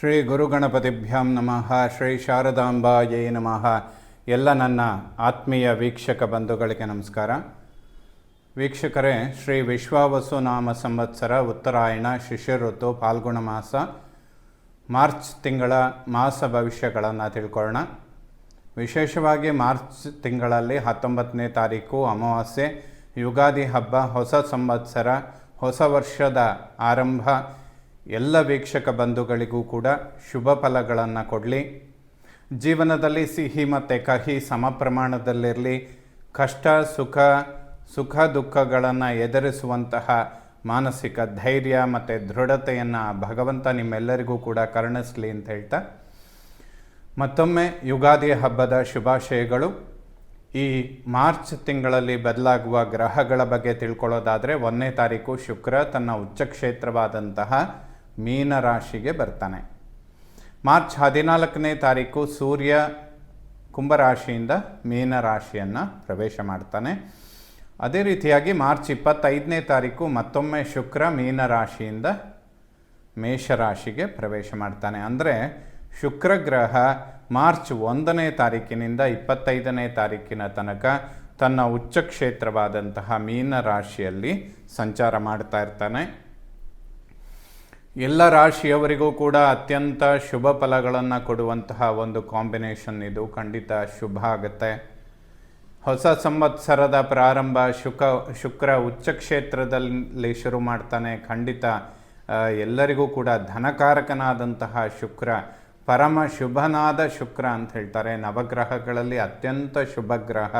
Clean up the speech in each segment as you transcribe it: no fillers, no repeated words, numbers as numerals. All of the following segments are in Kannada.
ಶ್ರೀ ಗುರುಗಣಪತಿಭ್ಯಾಂ ನಮಃ. ಶ್ರೀ ಶಾರದಾಂಬಾಯೇ ನಮಃ. ಎಲ್ಲ ನನ್ನ ಆತ್ಮೀಯ ವೀಕ್ಷಕ ಬಂಧುಗಳಿಗೆ ನಮಸ್ಕಾರ. ವೀಕ್ಷಕರೇ, ಶ್ರೀ ವಿಶ್ವಾವಸು ನಾಮ ಸಂವತ್ಸರ ಉತ್ತರಾಯಣ ಶಿಶಿರ ಋತು ಫಾಲ್ಗುಣ ಮಾಸ ಮಾರ್ಚ್ ತಿಂಗಳ ಮಾಸ ಭವಿಷ್ಯಗಳನ್ನು ತಿಳ್ಕೊಳ್ಳೋಣ. ವಿಶೇಷವಾಗಿ ಮಾರ್ಚ್ ತಿಂಗಳಲ್ಲಿ 19ನೇ ತಾರೀಕು ಅಮಾವಾಸ್ಯೆ, ಯುಗಾದಿ ಹಬ್ಬ, ಹೊಸ ಸಂವತ್ಸರ, ಹೊಸ ವರ್ಷದ ಆರಂಭ. ಎಲ್ಲ ವೀಕ್ಷಕ ಬಂಧುಗಳಿಗೂ ಕೂಡ ಶುಭ ಫಲಗಳನ್ನು ಕೊಡಲಿ. ಜೀವನದಲ್ಲಿ ಸಿಹಿ ಮತ್ತು ಕಹಿ ಸಮ ಪ್ರಮಾಣದಲ್ಲಿರಲಿ. ಕಷ್ಟ ಸುಖ ದುಃಖಗಳನ್ನು ಎದುರಿಸುವಂತಹ ಮಾನಸಿಕ ಧೈರ್ಯ ಮತ್ತು ದೃಢತೆಯನ್ನು ಭಗವಂತ ನಿಮ್ಮೆಲ್ಲರಿಗೂ ಕೂಡ ಕರುಣಿಸಲಿ ಅಂತ ಹೇಳ್ತಾ, ಮತ್ತೊಮ್ಮೆ ಯುಗಾದಿ ಹಬ್ಬದ ಶುಭಾಶಯಗಳು. ಈ ಮಾರ್ಚ್ ತಿಂಗಳಲ್ಲಿ ಬದಲಾಗುವ ಗ್ರಹಗಳ ಬಗ್ಗೆ ತಿಳ್ಕೊಳ್ಳೋದಾದರೆ, 1ನೇ ತಾರೀಕು ಶುಕ್ರ ತನ್ನ ಉಚ್ಚ ಕ್ಷೇತ್ರವಾದಂತಹ ಮೀನರಾಶಿಗೆ ಬರ್ತಾನೆ. ಮಾರ್ಚ್ 14ನೇ ತಾರೀಕು ಸೂರ್ಯ ಕುಂಭರಾಶಿಯಿಂದ ಮೀನರಾಶಿಯನ್ನು ಪ್ರವೇಶ ಮಾಡ್ತಾನೆ. ಅದೇ ರೀತಿಯಾಗಿ ಮಾರ್ಚ್ 25ನೇ ತಾರೀಕು ಮತ್ತೊಮ್ಮೆ ಶುಕ್ರ ಮೀನರಾಶಿಯಿಂದ ಮೇಷರಾಶಿಗೆ ಪ್ರವೇಶ ಮಾಡ್ತಾನೆ. ಅಂದರೆ ಶುಕ್ರ ಗ್ರಹ ಮಾರ್ಚ್ 1ನೇ ತಾರೀಕಿನಿಂದ 25ನೇ ತಾರೀಕಿನ ತನಕ ತನ್ನ ಉಚ್ಚ ಕ್ಷೇತ್ರವಾದಂತಹ ಮೀನರಾಶಿಯಲ್ಲಿ ಸಂಚಾರ ಮಾಡ್ತಾ ಇರ್ತಾನೆ. ಎಲ್ಲ ರಾಶಿಯವರಿಗೂ ಕೂಡ ಅತ್ಯಂತ ಶುಭ ಫಲಗಳನ್ನು ಕೊಡುವಂತಹ ಒಂದು ಕಾಂಬಿನೇಷನ್ ಇದು. ಖಂಡಿತ ಶುಭ ಆಗುತ್ತೆ. ಹೊಸ ಸಂವತ್ಸರದ ಪ್ರಾರಂಭ ಶುಕ್ರ ಉಚ್ಚ ಕ್ಷೇತ್ರದಲ್ಲಿ ಶುರು ಮಾಡ್ತಾನೆ. ಖಂಡಿತ ಎಲ್ಲರಿಗೂ ಕೂಡ ಧನಕಾರಕನಾದಂತಹ ಶುಕ್ರ, ಪರಮ ಶುಭನಾದ ಶುಕ್ರ ಅಂತ ಹೇಳ್ತಾರೆ. ನವಗ್ರಹಗಳಲ್ಲಿ ಅತ್ಯಂತ ಶುಭ ಗ್ರಹ.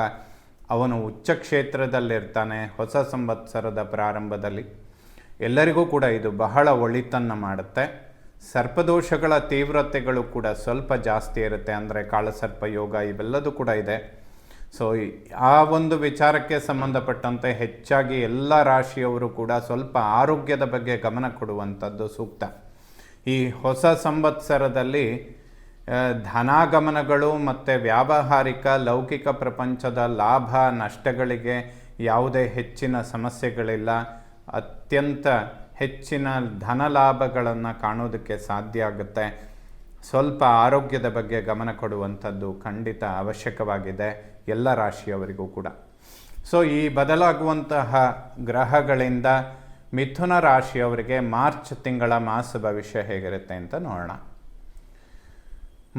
ಅವನು ಉಚ್ಚ ಕ್ಷೇತ್ರದಲ್ಲಿರ್ತಾನೆ ಹೊಸ ಸಂವತ್ಸರದ ಪ್ರಾರಂಭದಲ್ಲಿ. ಎಲ್ಲರಿಗೂ ಕೂಡ ಇದು ಬಹಳ ಒಳಿತನ್ನು ಮಾಡುತ್ತೆ. ಸರ್ಪದೋಷಗಳ ತೀವ್ರತೆಗಳು ಕೂಡ ಸ್ವಲ್ಪ ಜಾಸ್ತಿ ಇರುತ್ತೆ. ಅಂದರೆ ಕಾಳಸರ್ಪ ಯೋಗ ಇವೆಲ್ಲದೂ ಕೂಡ ಇದೆ. ಸೊ ಆ ಒಂದು ವಿಚಾರಕ್ಕೆ ಸಂಬಂಧಪಟ್ಟಂತೆ ಹೆಚ್ಚಾಗಿ ಎಲ್ಲ ರಾಶಿಯವರು ಕೂಡ ಸ್ವಲ್ಪ ಆರೋಗ್ಯದ ಬಗ್ಗೆ ಗಮನ ಕೊಡುವಂಥದ್ದು ಸೂಕ್ತ. ಈ ಹೊಸ ಸಂವತ್ಸರದಲ್ಲಿ ಧನಾಗಮನಗಳು ಮತ್ತು ವ್ಯಾವಹಾರಿಕ ಲೌಕಿಕ ಪ್ರಪಂಚದ ಲಾಭ ನಷ್ಟಗಳಿಗೆ ಯಾವುದೇ ಹೆಚ್ಚಿನ ಸಮಸ್ಯೆಗಳಿಲ್ಲ. ಅತ್ಯಂತ ಹೆಚ್ಚಿನ ಧನ ಲಾಭಗಳನ್ನು ಕಾಣೋದಕ್ಕೆ ಸಾಧ್ಯ ಆಗುತ್ತೆ. ಸ್ವಲ್ಪ ಆರೋಗ್ಯದ ಬಗ್ಗೆ ಗಮನ ಕೊಡುವಂಥದ್ದು ಖಂಡಿತ ಅವಶ್ಯಕವಾಗಿದೆ ಎಲ್ಲ ರಾಶಿಯವರಿಗೂ ಕೂಡ. ಸೊ ಈ ಬದಲಾಗುವಂತಹ ಗ್ರಹಗಳಿಂದ ಮಿಥುನ ರಾಶಿಯವರಿಗೆ ಮಾರ್ಚ್ ತಿಂಗಳ ಮಾಸ ಭವಿಷ್ಯ ಹೇಗಿರುತ್ತೆ ಅಂತ ನೋಡೋಣ.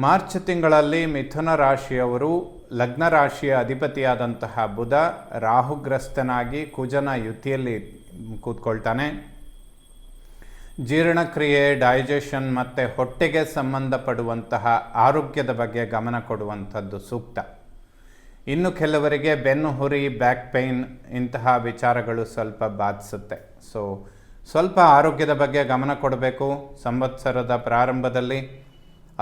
ಮಾರ್ಚ್ ತಿಂಗಳಲ್ಲಿ ಮಿಥುನ ರಾಶಿಯವರು ಲಗ್ನ ರಾಶಿಯ ಅಧಿಪತಿಯಾದಂತಹ ಬುಧ ರಾಹುಗ್ರಸ್ತನಾಗಿ ಕುಜನ ಯುತಿಯಲ್ಲಿ ಕೂತ್ಕೊಳ್ತಾನೆ. ಜೀರ್ಣಕ್ರಿಯೆ, ಡೈಜೆಷನ್ ಮತ್ತು ಹೊಟ್ಟೆಗೆ ಸಂಬಂಧಪಡುವಂತಹ ಆರೋಗ್ಯದ ಬಗ್ಗೆ ಗಮನ ಕೊಡುವಂಥದ್ದು ಸೂಕ್ತ. ಇನ್ನು ಕೆಲವರಿಗೆ ಬೆನ್ನು ಹುರಿ, ಬ್ಯಾಕ್ ಪೇಯ್ನ್ ಇಂತಹ ವಿಚಾರಗಳು ಸ್ವಲ್ಪ ಬಾಧಿಸುತ್ತೆ. ಸೊ ಸ್ವಲ್ಪ ಆರೋಗ್ಯದ ಬಗ್ಗೆ ಗಮನ ಕೊಡಬೇಕು ಸಂವತ್ಸರದ ಪ್ರಾರಂಭದಲ್ಲಿ.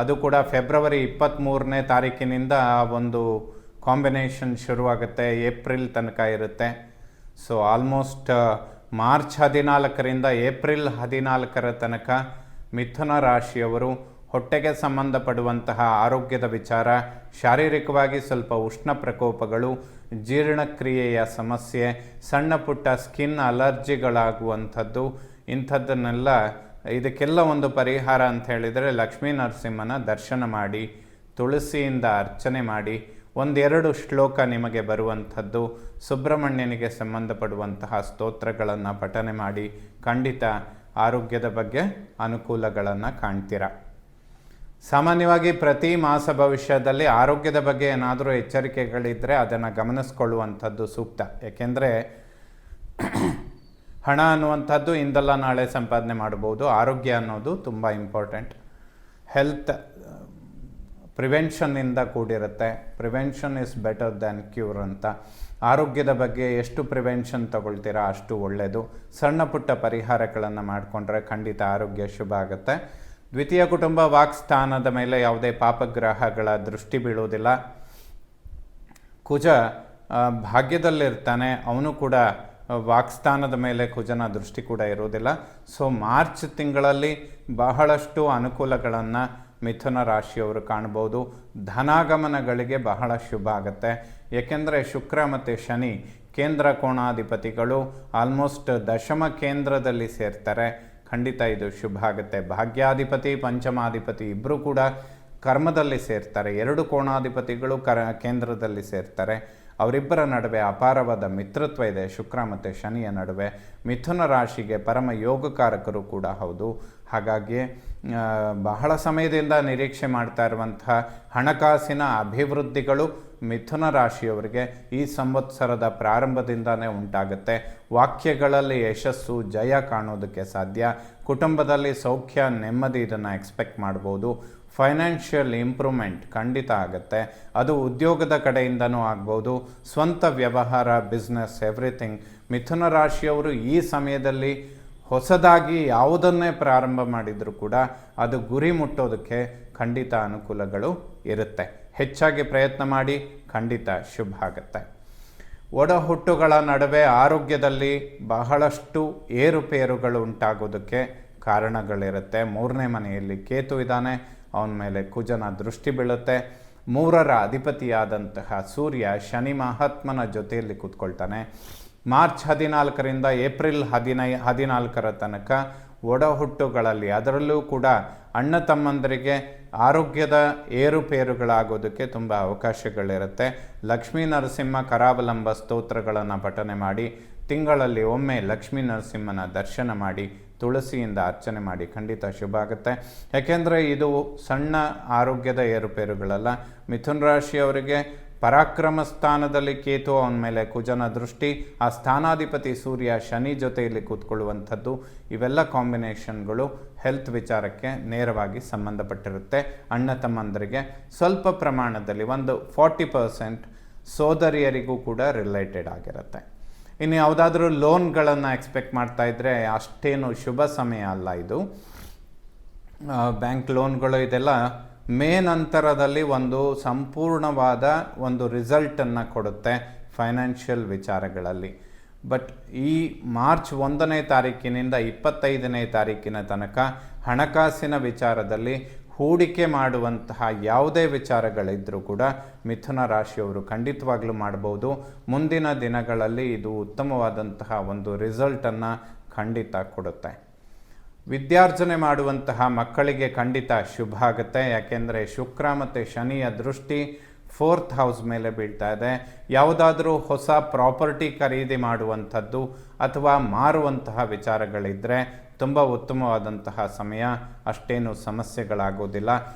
ಅದು ಕೂಡ ಫೆಬ್ರವರಿ 23ನೇ ತಾರೀಕಿನಿಂದ ಒಂದು ಕಾಂಬಿನೇಷನ್ ಶುರುವಾಗುತ್ತೆ, ಏಪ್ರಿಲ್ ತನಕ ಇರುತ್ತೆ. ಸೊ ಆಲ್ಮೋಸ್ಟ್ ಮಾರ್ಚ್ 14ರಿಂದ ಏಪ್ರಿಲ್ 14ರ ತನಕ ಮಿಥುನ ರಾಶಿಯವರು ಹೊಟ್ಟೆಗೆ ಸಂಬಂಧಪಡುವಂತಹ ಆರೋಗ್ಯದ ವಿಚಾರ, ಶಾರೀರಿಕವಾಗಿ ಸ್ವಲ್ಪ ಉಷ್ಣ ಪ್ರಕೋಪಗಳು, ಜೀರ್ಣಕ್ರಿಯೆಯ ಸಮಸ್ಯೆ, ಸಣ್ಣ ಪುಟ್ಟ ಸ್ಕಿನ್ ಅಲರ್ಜಿಗಳಾಗುವಂಥದ್ದು, ಇಂಥದ್ದನ್ನೆಲ್ಲ ಇದಕ್ಕೆಲ್ಲ ಒಂದು ಪರಿಹಾರ ಅಂತ ಹೇಳಿದರೆ ಲಕ್ಷ್ಮೀ ನರಸಿಂಹನ ದರ್ಶನ ಮಾಡಿ, ತುಳಸಿಯಿಂದ ಅರ್ಚನೆ ಮಾಡಿ, 1-2 ಶ್ಲೋಕ ನಿಮಗೆ ಬರುವಂಥದ್ದು ಸುಬ್ರಹ್ಮಣ್ಯನಿಗೆ ಸಂಬಂಧಪಡುವಂತಹ ಸ್ತೋತ್ರಗಳನ್ನು ಪಠನೆ ಮಾಡಿ ಖಂಡಿತ ಆರೋಗ್ಯದ ಬಗ್ಗೆ ಅನುಕೂಲಗಳನ್ನು ಕಾಣ್ತೀರ. ಸಾಮಾನ್ಯವಾಗಿ ಪ್ರತಿ ಮಾಸ ಭವಿಷ್ಯದಲ್ಲಿ ಆರೋಗ್ಯದ ಬಗ್ಗೆ ಏನಾದರೂ ಎಚ್ಚರಿಕೆಗಳಿದ್ದರೆ ಅದನ್ನು ಗಮನಿಸ್ಕೊಳ್ಳುವಂಥದ್ದು ಸೂಕ್ತ. ಏಕೆಂದರೆ ಹಣ ಅನ್ನುವಂಥದ್ದು ಇಂದಲ್ಲ ನಾಳೆ ಸಂಪಾದನೆ ಮಾಡ್ಬೋದು. ಆರೋಗ್ಯ ಅನ್ನೋದು ತುಂಬ ಇಂಪಾರ್ಟೆಂಟ್. ಹೆಲ್ತ್ ಪ್ರಿವೆನ್ಷನ್ನಿಂದ ಕೂಡಿರುತ್ತೆ. Prevention is better than cure ಅಂತ. ಆರೋಗ್ಯದ ಬಗ್ಗೆ ಎಷ್ಟು ಪ್ರಿವೆನ್ಷನ್ ತಗೊಳ್ತೀರಾ ಅಷ್ಟು ಒಳ್ಳೆಯದು. ಸಣ್ಣ ಪುಟ್ಟ ಪರಿಹಾರಗಳನ್ನು ಮಾಡಿಕೊಂಡ್ರೆ ಖಂಡಿತ ಆರೋಗ್ಯ ಶುಭ ಆಗುತ್ತೆ. ದ್ವಿತೀಯ ಕುಟುಂಬ ವಾಕ್ಸ್ಥಾನದ ಮೇಲೆ ಯಾವುದೇ ಪಾಪಗ್ರಹಗಳ ದೃಷ್ಟಿ ಬೀಳುವುದಿಲ್ಲ. ಕುಜ ಭಾಗ್ಯದಲ್ಲಿರ್ತಾನೆ, ಅವನು ಕೂಡ ವಾಕ್ಸ್ಥಾನದ ಮೇಲೆ ಕುಜನ ದೃಷ್ಟಿ ಕೂಡ ಇರುವುದಿಲ್ಲ. ಸೊ ಮಾರ್ಚ್ ತಿಂಗಳಲ್ಲಿ ಬಹಳಷ್ಟು ಅನುಕೂಲಗಳನ್ನು ಮಿಥುನ ರಾಶಿಯವರು ಕಾಣ್ಬೋದು. ಧನಾಗಮನಗಳಿಗೆ ಬಹಳ ಶುಭ ಆಗುತ್ತೆ. ಏಕೆಂದರೆ ಶುಕ್ರ ಮತ್ತು ಶನಿ ಕೇಂದ್ರ ಕೋಣಾಧಿಪತಿಗಳು ಆಲ್ಮೋಸ್ಟ್ ದಶಮ ಕೇಂದ್ರದಲ್ಲಿ ಸೇರ್ತಾರೆ. ಖಂಡಿತ ಇದು ಶುಭ ಆಗುತ್ತೆ. ಭಾಗ್ಯಾಧಿಪತಿ ಪಂಚಮಾಧಿಪತಿ ಇಬ್ಬರೂ ಕೂಡ ಕರ್ಮದಲ್ಲಿ ಸೇರ್ತಾರೆ. 2 ಕೋಣಾಧಿಪತಿಗಳು ಕೇಂದ್ರದಲ್ಲಿ ಸೇರ್ತಾರೆ. ಅವರಿಬ್ಬರ ನಡುವೆ ಅಪಾರವಾದ ಮಿತ್ರತ್ವ ಇದೆ ಶುಕ್ರ ಮತ್ತು ಶನಿಯ ನಡುವೆ. ಮಿಥುನ ರಾಶಿಗೆ ಪರಮ ಯೋಗಕಾರಕರು ಕೂಡ ಹೌದು. ಹಾಗಾಗಿ ಬಹಳ ಸಮಯದಿಂದ ನಿರೀಕ್ಷೆ ಮಾಡ್ತಾ ಇರುವಂತಹ ಹಣಕಾಸಿನ ಅಭಿವೃದ್ಧಿಗಳು ಮಿಥುನ ರಾಶಿಯವರಿಗೆ ಈ ಸಂವತ್ಸರದ ಪ್ರಾರಂಭದಿಂದನೇ ಉಂಟಾಗುತ್ತೆ. ವಾಕ್ಯಗಳಲ್ಲಿ ಯಶಸ್ಸು ಜಯ ಕಾಣೋದಕ್ಕೆ ಸಾಧ್ಯ. ಕುಟುಂಬದಲ್ಲಿ ಸೌಖ್ಯ ನೆಮ್ಮದಿ ಇದನ್ನು ಎಕ್ಸ್ಪೆಕ್ಟ್ ಮಾಡ್ಬೋದು. ಫೈನಾನ್ಷಿಯಲ್ ಇಂಪ್ರೂವ್ಮೆಂಟ್ ಖಂಡಿತ ಆಗುತ್ತೆ. ಅದು ಉದ್ಯೋಗದ ಕಡೆಯಿಂದನೂ ಆಗ್ಬೋದು, ಸ್ವಂತ ವ್ಯವಹಾರ, ಬಿಸ್ನೆಸ್, ಎವ್ರಿಥಿಂಗ್. ಮಿಥುನ ರಾಶಿಯವರು ಈ ಸಮಯದಲ್ಲಿ ಹೊಸದಾಗಿ ಯಾವುದನ್ನೇ ಪ್ರಾರಂಭ ಮಾಡಿದರೂ ಕೂಡ ಅದು ಗುರಿ ಮುಟ್ಟೋದಕ್ಕೆ ಖಂಡಿತ ಅನುಕೂಲಗಳು ಇರುತ್ತೆ. ಹೆಚ್ಚಾಗಿ ಪ್ರಯತ್ನ ಮಾಡಿ, ಖಂಡಿತ ಶುಭ ಆಗುತ್ತೆ. ಒಡ ಹುಟ್ಟುಗಳ ನಡುವೆ ಆರೋಗ್ಯದಲ್ಲಿ ಬಹಳಷ್ಟು ಏರುಪೇರುಗಳು ಉಂಟಾಗೋದಕ್ಕೆ ಕಾರಣಗಳಿರುತ್ತೆ. 3ನೇ ಮನೆಯಲ್ಲಿ ಕೇತು ಇದ್ದಾನೆ, ಅವನ ಮೇಲೆ ಕುಜನ ದೃಷ್ಟಿ ಬೀಳುತ್ತೆ. 3ರ ಅಧಿಪತಿಯಾದಂತಹ ಸೂರ್ಯ ಶನಿ ಮಹಾತ್ಮನ ಜೊತೆಯಲ್ಲಿ ಕೂತ್ಕೊಳ್ತಾನೆ. ಮಾರ್ಚ್ 14ರಿಂದ ಏಪ್ರಿಲ್ 14ರ ತನಕ ಒಡ ಹುಟ್ಟುಗಳಲ್ಲಿ, ಅದರಲ್ಲೂ ಕೂಡ ಅಣ್ಣ ತಮ್ಮಂದರಿಗೆ ಆರೋಗ್ಯದ ಏರುಪೇರುಗಳಾಗೋದಕ್ಕೆ ತುಂಬ ಅವಕಾಶಗಳಿರುತ್ತೆ. ಲಕ್ಷ್ಮೀ ನರಸಿಂಹ ಕರಾವಲಂಬ ಸ್ತೋತ್ರಗಳನ್ನು ಪಠನೆ ಮಾಡಿ, ತಿಂಗಳಲ್ಲಿ ಒಮ್ಮೆ ಲಕ್ಷ್ಮೀ ನರಸಿಂಹನ ದರ್ಶನ ಮಾಡಿ, ತುಳಸಿಯಿಂದ ಅರ್ಚನೆ ಮಾಡಿ, ಖಂಡಿತ ಶುಭ ಆಗುತ್ತೆ. ಯಾಕೆಂದರೆ ಇದು ಸಣ್ಣ ಆರೋಗ್ಯದ ಏರುಪೇರುಗಳಲ್ಲ. ಮಿಥುನ ರಾಶಿಯವರಿಗೆ ಪರಾಕ್ರಮ ಸ್ಥಾನದಲ್ಲಿ ಕೇತು, ಅವನ ಮೇಲೆ ಕುಜನ ದೃಷ್ಟಿ, ಆ ಸ್ಥಾನಾಧಿಪತಿ ಸೂರ್ಯ ಶನಿ ಜೊತೆಯಲ್ಲಿ ಕೂತ್ಕೊಳ್ಳುವಂಥದ್ದು, ಇವೆಲ್ಲ ಕಾಂಬಿನೇಷನ್ಗಳು ಹೆಲ್ತ್ ವಿಚಾರಕ್ಕೆ ನೇರವಾಗಿ ಸಂಬಂಧಪಟ್ಟಿರುತ್ತೆ. ಅಣ್ಣ ತಮ್ಮಂದರಿಗೆ ಸ್ವಲ್ಪ ಪ್ರಮಾಣದಲ್ಲಿ ಒಂದು 40% ಸೋದರಿಯರಿಗೂ ಕೂಡ ರಿಲೇಟೆಡ್ ಆಗಿರುತ್ತೆ. ಇನ್ನು ಯಾವುದಾದ್ರೂ ಲೋನ್ಗಳನ್ನು ಎಕ್ಸ್ಪೆಕ್ಟ್ ಮಾಡ್ತಾ ಇದ್ದರೆ ಅಷ್ಟೇನು ಶುಭ ಸಮಯ ಅಲ್ಲ ಇದು. ಬ್ಯಾಂಕ್ ಲೋನ್ಗಳು ಇದೆಲ್ಲ ಮೇ ನಂತರದಲ್ಲಿ ಒಂದು ಸಂಪೂರ್ಣವಾದ ಒಂದು ರಿಸಲ್ಟನ್ನು ಕೊಡುತ್ತೆ ಫೈನಾನ್ಷಿಯಲ್ ವಿಚಾರಗಳಲ್ಲಿ. ಬಟ್ ಈ ಮಾರ್ಚ್ 1ನೇ ತಾರೀಕಿನಿಂದ 25ನೇ ತಾರೀಕಿನ ತನಕ ಹಣಕಾಸಿನ ವಿಚಾರದಲ್ಲಿ ಹೂಡಿಕೆ ಮಾಡುವಂತಹ ಯಾವುದೇ ವಿಚಾರಗಳಿದ್ದರೂ ಕೂಡ ಮಿಥುನ ರಾಶಿಯವರು ಖಂಡಿತವಾಗ್ಲೂ ಮಾಡ್ಬೋದು. ಮುಂದಿನ ದಿನಗಳಲ್ಲಿ ಇದು ಉತ್ತಮವಾದಂತಹ ಒಂದು ರಿಸಲ್ಟನ್ನು ಖಂಡಿತ ಕೊಡುತ್ತೆ. ವಿದ್ಯಾರ್ಜನೆ ಮಾಡುವಂತಹ ಮಕ್ಕಳಿಗೆ ಖಂಡಿತ ಶುಭ ಆಗುತ್ತೆ. ಯಾಕೆಂದರೆ ಶುಕ್ರ ಮತ್ತು ಶನಿಯ ದೃಷ್ಟಿ 4th ಹೌಸ್ ಮೇಲೆ ಬೀಳ್ತಾ ಇದೆ. ಯಾವುದಾದ್ರೂ ಹೊಸ ಪ್ರಾಪರ್ಟಿ ಖರೀದಿ ಮಾಡುವಂಥದ್ದು ಅಥವಾ ಮಾರುವಂತಹ ವಿಚಾರಗಳಿದ್ದರೆ ತುಂಬ ಉತ್ತಮವಾದಂತಹ ಸಮಯ, ಅಷ್ಟೇನು ಸಮಸ್ಯೆಗಳಾಗೋದಿಲ್ಲ.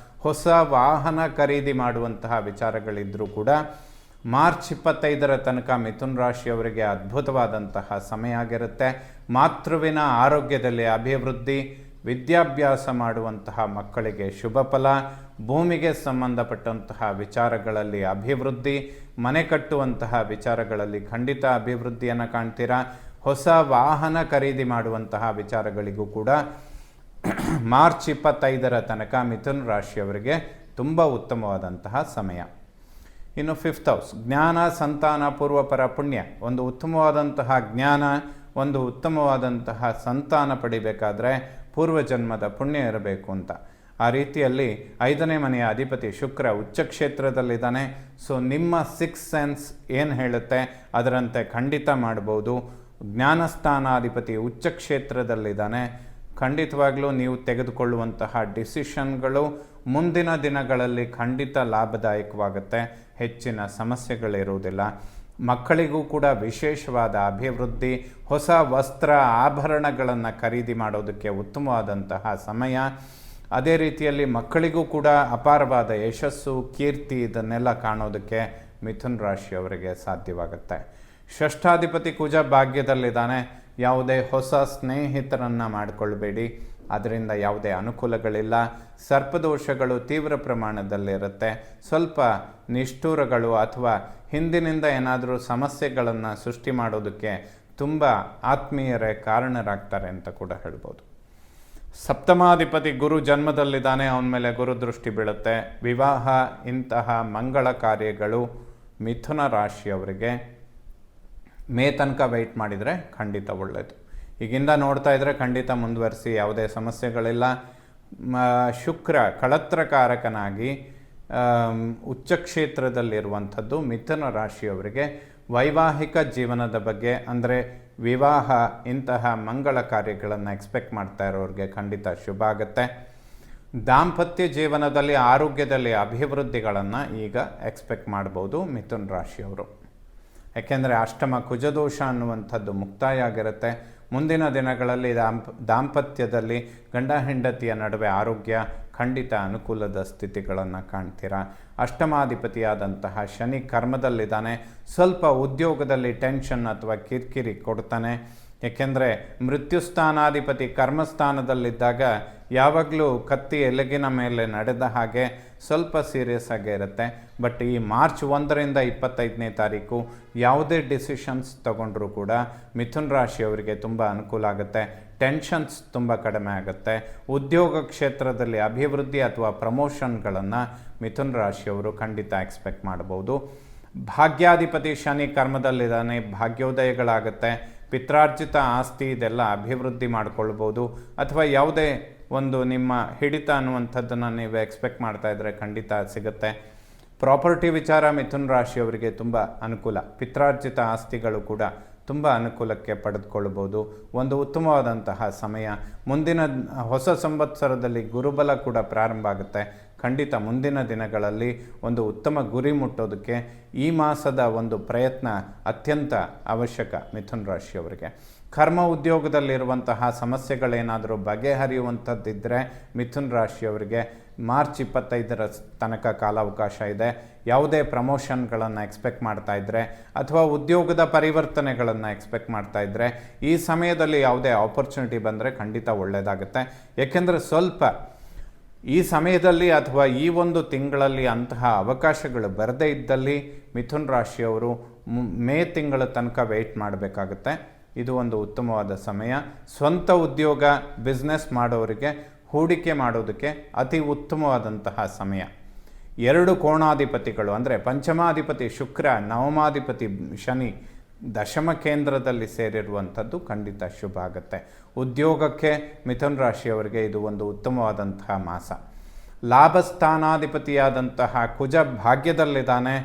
ಹೊಸ ವಾಹನ ಖರೀದಿ ಮಾಡುವಂತಹ ವಿಚಾರಗಳಿದ್ದರೂ ಕೂಡ ಮಾರ್ಚ್ 25ರ ತನಕ ಮಿಥುನ ರಾಶಿಯವರಿಗೆ ಅದ್ಭುತವಾದಂತಹ ಸಮಯ ಆಗಿರುತ್ತೆ. ಮಾತೃವಿನ ಆರೋಗ್ಯದಲ್ಲಿ ಅಭಿವೃದ್ಧಿ, ವಿದ್ಯಾಭ್ಯಾಸ ಮಾಡುವಂತಹ ಮಕ್ಕಳಿಗೆ ಶುಭ ಫಲ, ಭೂಮಿಗೆ ಸಂಬಂಧಪಟ್ಟಂತಹ ವಿಚಾರಗಳಲ್ಲಿ ಅಭಿವೃದ್ಧಿ, ಮನೆ ಕಟ್ಟುವಂತಹ ವಿಚಾರಗಳಲ್ಲಿ ಖಂಡಿತ ಅಭಿವೃದ್ಧಿಯನ್ನು ಕಾಣ್ತೀರಾ. ಹೊಸ ವಾಹನ ಖರೀದಿ ಮಾಡುವಂತಹ ವಿಚಾರಗಳಿಗೂ ಕೂಡ ಮಾರ್ಚ್ 25ರ ತನಕ ಮಿಥುನ ರಾಶಿಯವರಿಗೆ ತುಂಬ ಉತ್ತಮವಾದಂತಹ ಸಮಯ. ಇನ್ನು 5th ಹೌಸ್, ಜ್ಞಾನ, ಸಂತಾನ, ಪೂರ್ವಪರ ಪುಣ್ಯ. ಒಂದು ಉತ್ತಮವಾದಂತಹ ಜ್ಞಾನ, ಒಂದು ಉತ್ತಮವಾದಂತಹ ಸಂತಾನ ಪಡಿಬೇಕಾದ್ರೆ ಪೂರ್ವಜನ್ಮದ ಪುಣ್ಯ ಇರಬೇಕು ಅಂತ. ಆ ರೀತಿಯಲ್ಲಿ 5ನೇ ಮನೆಯ ಅಧಿಪತಿ ಶುಕ್ರ ಉಚ್ಚ ಕ್ಷೇತ್ರದಲ್ಲಿದ್ದಾನೆ. ಸೊ ನಿಮ್ಮ 6th ಸೆನ್ಸ್ ಏನು ಹೇಳುತ್ತೆ ಅದರಂತೆ ಖಂಡಿತ ಮಾಡ್ಬೋದು. ಜ್ಞಾನಸ್ಥಾನಾಧಿಪತಿ ಉಚ್ಚ ಕ್ಷೇತ್ರದಲ್ಲಿದ್ದಾನೆ. ಖಂಡಿತವಾಗ್ಲೂ ನೀವು ತೆಗೆದುಕೊಳ್ಳುವಂತಹ ಡಿಸಿಷನ್ಗಳು ಮುಂದಿನ ದಿನಗಳಲ್ಲಿ ಖಂಡಿತ ಲಾಭದಾಯಕವಾಗುತ್ತೆ. ಹೆಚ್ಚಿನ ಸಮಸ್ಯೆಗಳಿರುವುದಿಲ್ಲ. ಮಕ್ಕಳಿಗೂ ಕೂಡ ವಿಶೇಷವಾದ ಅಭಿವೃದ್ಧಿ, ಹೊಸ ವಸ್ತ್ರ ಆಭರಣಗಳನ್ನು ಖರೀದಿ ಮಾಡೋದಕ್ಕೆ ಉತ್ತಮವಾದಂತಹ ಸಮಯ. ಅದೇ ರೀತಿಯಲ್ಲಿ ಮಕ್ಕಳಿಗೂ ಕೂಡ ಅಪಾರವಾದ ಯಶಸ್ಸು, ಕೀರ್ತಿ ಇದನ್ನೆಲ್ಲ ಕಾಣೋದಕ್ಕೆ ಮಿಥುನ ರಾಶಿಯವರಿಗೆ ಸಾಧ್ಯವಾಗುತ್ತೆ. ಷಷ್ಠಾಧಿಪತಿ ಕುಜ ಭಾಗ್ಯದಲ್ಲಿದ್ದಾನೆ. ಯಾವುದೇ ಹೊಸ ಸ್ನೇಹಿತರನ್ನು ಮಾಡಿಕೊಳ್ಬೇಡಿ, ಅದರಿಂದ ಯಾವುದೇ ಅನುಕೂಲಗಳಿಲ್ಲ. ಸರ್ಪದೋಷಗಳು ತೀವ್ರ ಪ್ರಮಾಣದಲ್ಲಿರುತ್ತೆ. ಸ್ವಲ್ಪ ನಿಷ್ಠೂರಗಳು ಅಥವಾ ಹಿಂದಿನಿಂದ ಏನಾದರೂ ಸಮಸ್ಯೆಗಳನ್ನು ಸೃಷ್ಟಿ ಮಾಡೋದಕ್ಕೆ ತುಂಬ ಆತ್ಮೀಯರೇ ಕಾರಣರಾಗ್ತಾರೆ ಅಂತ ಕೂಡ ಹೇಳ್ಬೋದು. ಸಪ್ತಮಾಧಿಪತಿ ಗುರು ಜನ್ಮದಲ್ಲಿದ್ದಾನೆ, ಅವನ ಮೇಲೆ ಗುರು ದೃಷ್ಟಿ ಬೀಳುತ್ತೆ. ವಿವಾಹ, ಇಂತಹ ಮಂಗಳ ಕಾರ್ಯಗಳು ಮಿಥುನ ರಾಶಿಯವರಿಗೆ ಮೇ ತನಕ ವೆಯ್ಟ್ ಮಾಡಿದರೆ ಖಂಡಿತ ಒಳ್ಳೆಯದು. ಈಗಿಂದ ನೋಡ್ತಾ ಇದ್ದರೆ ಖಂಡಿತ ಮುಂದುವರಿಸಿ, ಯಾವುದೇ ಸಮಸ್ಯೆಗಳಿಲ್ಲ. ಶುಕ್ರ ಕಳತ್ರಕಾರಕನಾಗಿ ಉಚ್ಚ ಕ್ಷೇತ್ರದಲ್ಲಿರುವಂಥದ್ದು ಮಿಥುನ ರಾಶಿಯವರಿಗೆ ವೈವಾಹಿಕ ಜೀವನದ ಬಗ್ಗೆ, ಅಂದರೆ ವಿವಾಹ ಇಂತಹ ಮಂಗಳ ಕಾರ್ಯಗಳನ್ನು ಎಕ್ಸ್ಪೆಕ್ಟ್ ಮಾಡ್ತಾ ಇರೋರಿಗೆ ಖಂಡಿತ ಶುಭ ಆಗುತ್ತೆ. ದಾಂಪತ್ಯ ಜೀವನದಲ್ಲಿ ಆರೋಗ್ಯದಲ್ಲಿ ಅಭಿವೃದ್ಧಿಗಳನ್ನು ಈಗ ಎಕ್ಸ್ಪೆಕ್ಟ್ ಮಾಡ್ಬೋದು ಮಿಥುನ್ ರಾಶಿಯವರು. ಯಾಕೆಂದರೆ ಅಷ್ಟಮ ಕುಜದೋಷ ಅನ್ನುವಂಥದ್ದು ಮುಕ್ತಾಯ ಆಗಿರುತ್ತೆ. ಮುಂದಿನ ದಿನಗಳಲ್ಲಿ ದಾಂಪತ್ಯದಲ್ಲಿ ಗಂಡ ಹೆಂಡತಿಯ ನಡುವೆ ಆರೋಗ್ಯ ಖಂಡಿತ ಅನುಕೂಲದ ಸ್ಥಿತಿಗಳನ್ನು ಕಾಣ್ತೀರಾ. ಅಷ್ಟಮಾಧಿಪತಿಯಾದಂತಹ ಶನಿ ಕರ್ಮದಲ್ಲಿದ್ದಾನೆ. ಸ್ವಲ್ಪ ಉದ್ಯೋಗದಲ್ಲಿ ಟೆನ್ಷನ್ ಅಥವಾ ಕಿರಿಕಿರಿ ಕೊಡ್ತಾನೆ. ಏಕೆಂದರೆ ಮೃತ್ಯುಸ್ಥಾನಾಧಿಪತಿ ಕರ್ಮಸ್ಥಾನದಲ್ಲಿದ್ದಾಗ ಯಾವಾಗಲೂ ಕತ್ತಿ ಎಲೆಗಿನ ಮೇಲೆ ನಡೆದ ಹಾಗೆ ಸ್ವಲ್ಪ ಸೀರಿಯಸ್ ಆಗೇ ಇರುತ್ತೆ. ಬಟ್ ಈ ಮಾರ್ಚ್ 1ರಿಂದ 25ನೇ ತಾರೀಕು ಯಾವುದೇ ಡಿಸಿಷನ್ಸ್ ತಗೊಂಡ್ರೂ ಕೂಡ ಮಿಥುನ್ ರಾಶಿಯವರಿಗೆ ತುಂಬ ಅನುಕೂಲ ಆಗುತ್ತೆ. ಟೆನ್ಷನ್ಸ್ ತುಂಬ ಕಡಿಮೆ ಆಗುತ್ತೆ. ಉದ್ಯೋಗ ಕ್ಷೇತ್ರದಲ್ಲಿ ಅಭಿವೃದ್ಧಿ ಅಥವಾ ಪ್ರಮೋಷನ್ಗಳನ್ನು ಮಿಥುನ್ ರಾಶಿಯವರು ಖಂಡಿತ ಎಕ್ಸ್ಪೆಕ್ಟ್ ಮಾಡ್ಬೋದು. ಭಾಗ್ಯಾಧಿಪತಿ ಶನಿ ಕರ್ಮದಲ್ಲಿದ್ದಾನೆ. ಭಾಗ್ಯೋದಯಗಳಾಗುತ್ತೆ. ಪಿತ್ರಾರ್ಜಿತ ಆಸ್ತಿ ಇದೆಲ್ಲ ಅಭಿವೃದ್ಧಿ ಮಾಡ್ಕೊಳ್ಬೋದು. ಅಥವಾ ಯಾವುದೇ ಒಂದು ನಿಮ್ಮ ಹಿಡಿತ ಅನ್ನುವಂಥದ್ದನ್ನು ನೀವು ಎಕ್ಸ್ಪೆಕ್ಟ್ ಮಾಡ್ತಾ ಇದ್ದರೆ ಖಂಡಿತ ಸಿಗುತ್ತೆ. ಪ್ರಾಪರ್ಟಿ ವಿಚಾರ ಮಿಥುನ್ ರಾಶಿಯವರಿಗೆ ತುಂಬ ಅನುಕೂಲ. ಪಿತ್ರಾರ್ಜಿತ ಆಸ್ತಿಗಳು ಕೂಡ ತುಂಬ ಅನುಕೂಲಕ್ಕೆ ಪಡೆದುಕೊಳ್ಬೋದು. ಒಂದು ಉತ್ತಮವಾದಂತಹ ಸಮಯ. ಮುಂದಿನ ಹೊಸ ಸಂವತ್ಸರದಲ್ಲಿ ಗುರುಬಲ ಕೂಡ ಪ್ರಾರಂಭ ಆಗುತ್ತೆ. ಖಂಡಿತ ಮುಂದಿನ ದಿನಗಳಲ್ಲಿ ಒಂದು ಉತ್ತಮ ಗುರಿ ಮುಟ್ಟೋದಕ್ಕೆ ಈ ಮಾಸದ ಒಂದು ಪ್ರಯತ್ನ ಅತ್ಯಂತ ಅವಶ್ಯಕ ಮಿಥುನ್ ರಾಶಿಯವರಿಗೆ. ಕರ್ಮ ಉದ್ಯೋಗದಲ್ಲಿರುವಂತಹ ಸಮಸ್ಯೆಗಳೇನಾದರೂ ಬಗೆಹರಿಯುವಂಥದ್ದಿದ್ದರೆ ಮಿಥುನ್ ರಾಶಿಯವರಿಗೆ ಮಾರ್ಚ್ 25ರ ತನಕ ಕಾಲಾವಕಾಶ ಇದೆ. ಯಾವುದೇ ಪ್ರಮೋಷನ್ಗಳನ್ನು ಎಕ್ಸ್ಪೆಕ್ಟ್ ಮಾಡ್ತಾ ಇದ್ದರೆ ಅಥವಾ ಉದ್ಯೋಗದ ಪರಿವರ್ತನೆಗಳನ್ನು ಎಕ್ಸ್ಪೆಕ್ಟ್ ಮಾಡ್ತಾ ಇದ್ದರೆ ಈ ಸಮಯದಲ್ಲಿ ಯಾವುದೇ ಆಪರ್ಚುನಿಟಿ ಬಂದರೆ ಖಂಡಿತ ಒಳ್ಳೆಯದಾಗುತ್ತೆ. ಏಕೆಂದರೆ ಸ್ವಲ್ಪ ಈ ಸಮಯದಲ್ಲಿ ಅಥವಾ ಈ ಒಂದು ತಿಂಗಳಲ್ಲಿ ಅಂತಹ ಅವಕಾಶಗಳು ಬರದೇ ಇದ್ದಲ್ಲಿ ಮಿಥುನ್ ರಾಶಿಯವರು ಮೇ ತಿಂಗಳ ತನಕ ವೆಯ್ಟ್ ಮಾಡಬೇಕಾಗುತ್ತೆ. ಇದು ಒಂದು ಉತ್ತಮವಾದ ಸಮಯ. ಸ್ವಂತ ಉದ್ಯೋಗ ಬಿಸ್ನೆಸ್ ಮಾಡೋರಿಗೆ ಹೂಡಿಕೆ ಮಾಡೋದಕ್ಕೆ ಅತಿ ಉತ್ತಮವಾದಂತಹ ಸಮಯ. 2 ಕೋಣಾಧಿಪತಿಗಳು ಅಂದರೆ ಪಂಚಮಾಧಿಪತಿ ಶುಕ್ರ, ನವಮಾಧಿಪತಿ ಶನಿ ದಶಮ ಕೇಂದ್ರದಲ್ಲಿ ಸೇರಿರುವಂಥದ್ದು ಖಂಡಿತ ಶುಭ ಆಗುತ್ತೆ. ಉದ್ಯೋಗಕ್ಕೆ ಮಿಥುನ್ ರಾಶಿಯವರಿಗೆ ಇದು ಒಂದು ಉತ್ತಮವಾದಂತಹ ಮಾಸ. ಲಾಭಸ್ಥಾನಾಧಿಪತಿಯಾದಂತಹ ಕುಜ ಭಾಗ್ಯದಲ್ಲಿದ್ದಾನೆ.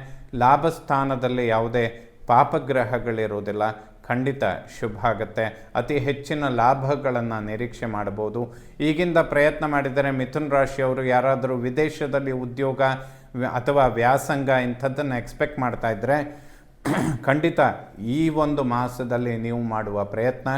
ಲಾಭಸ್ಥಾನದಲ್ಲಿ ಯಾವುದೇ ಪಾಪಗ್ರಹಗಳಿರೋದಿಲ್ಲ. ಖಂಡಿತ ಶುಭ ಆಗುತ್ತೆ. ಅತಿ ಹೆಚ್ಚಿನ ಲಾಭಗಳನ್ನು ನಿರೀಕ್ಷೆ ಮಾಡ್ಬೋದು. ಈಗಿಂದ ಪ್ರಯತ್ನ ಮಾಡಿದರೆ ಮಿಥುನ್ ರಾಶಿಯವರು ಯಾರಾದರೂ ವಿದೇಶದಲ್ಲಿ ಉದ್ಯೋಗ ಅಥವಾ ವ್ಯಾಸಂಗ ಇಂಥದ್ದನ್ನು ಎಕ್ಸ್ಪೆಕ್ಟ್ ಮಾಡ್ತಾ ಇದ್ದರೆ ಖಂಡಿತ ಈ ಒಂದು ಮಾಸದಲ್ಲಿ ನೀವು ಮಾಡುವ ಪ್ರಯತ್ನ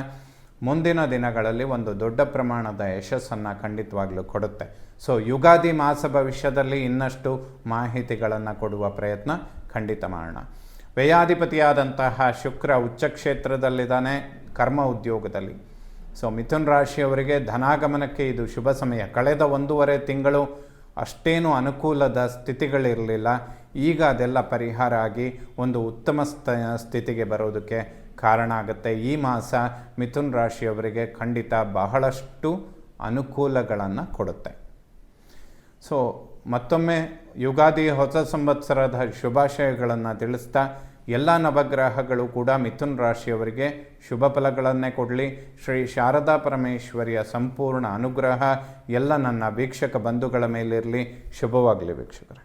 ಮುಂದಿನ ದಿನಗಳಲ್ಲಿ ಒಂದು ದೊಡ್ಡ ಪ್ರಮಾಣದ ಯಶಸ್ಸನ್ನು ಖಂಡಿತವಾಗ್ಲೂ ಕೊಡುತ್ತೆ. ಸೊ ಯುಗಾದಿ ಮಾಸ ಭವಿಷ್ಯದಲ್ಲಿ ಇನ್ನಷ್ಟು ಮಾಹಿತಿಗಳನ್ನು ಕೊಡುವ ಪ್ರಯತ್ನ ಖಂಡಿತ ಮಾಡೋಣ. ವ್ಯಯಾಧಿಪತಿಯಾದಂತಹ ಶುಕ್ರ ಉಚ್ಚ ಕ್ಷೇತ್ರದಲ್ಲಿದ್ದಾನೆ ಕರ್ಮ ಉದ್ಯೋಗದಲ್ಲಿ. ಸೊ ಮಿಥುನ್ ರಾಶಿಯವರಿಗೆ ಧನಾಗಮನಕ್ಕೆ ಇದು ಶುಭ ಸಮಯ. ಕಳೆದ 1.5 ತಿಂಗಳು ಅಷ್ಟೇನು ಅನುಕೂಲದ ಸ್ಥಿತಿಗಳಿರಲಿಲ್ಲ. ಈಗ ಅದೆಲ್ಲ ಪರಿಹಾರ ಆಗಿ ಒಂದು ಉತ್ತಮ ಸ್ಥಿತಿಗೆ ಬರೋದಕ್ಕೆ ಕಾರಣ ಆಗುತ್ತೆ. ಈ ಮಾಸ ಮಿಥುನ್ ರಾಶಿಯವರಿಗೆ ಖಂಡಿತ ಬಹಳಷ್ಟು ಅನುಕೂಲಗಳನ್ನು ಕೊಡುತ್ತೆ. ಸೊ ಮತ್ತೊಮ್ಮೆ ಯುಗಾದಿ ಹೊಸ ಸಂವತ್ಸರದ ಶುಭಾಶಯಗಳನ್ನು ತಿಳಿಸ್ತಾ ಎಲ್ಲ ನವಗ್ರಹಗಳು ಕೂಡ ಮಿಥುನ್ ರಾಶಿಯವರಿಗೆ ಶುಭ ಫಲಗಳನ್ನೇ ಕೊಡಲಿ. ಶ್ರೀ ಶಾರದಾ ಪರಮೇಶ್ವರಿಯ ಸಂಪೂರ್ಣ ಅನುಗ್ರಹ ಎಲ್ಲ ನನ್ನ ವೀಕ್ಷಕ ಬಂಧುಗಳ ಮೇಲಿರಲಿ. ಶುಭವಾಗಲಿ ವೀಕ್ಷಕರೇ.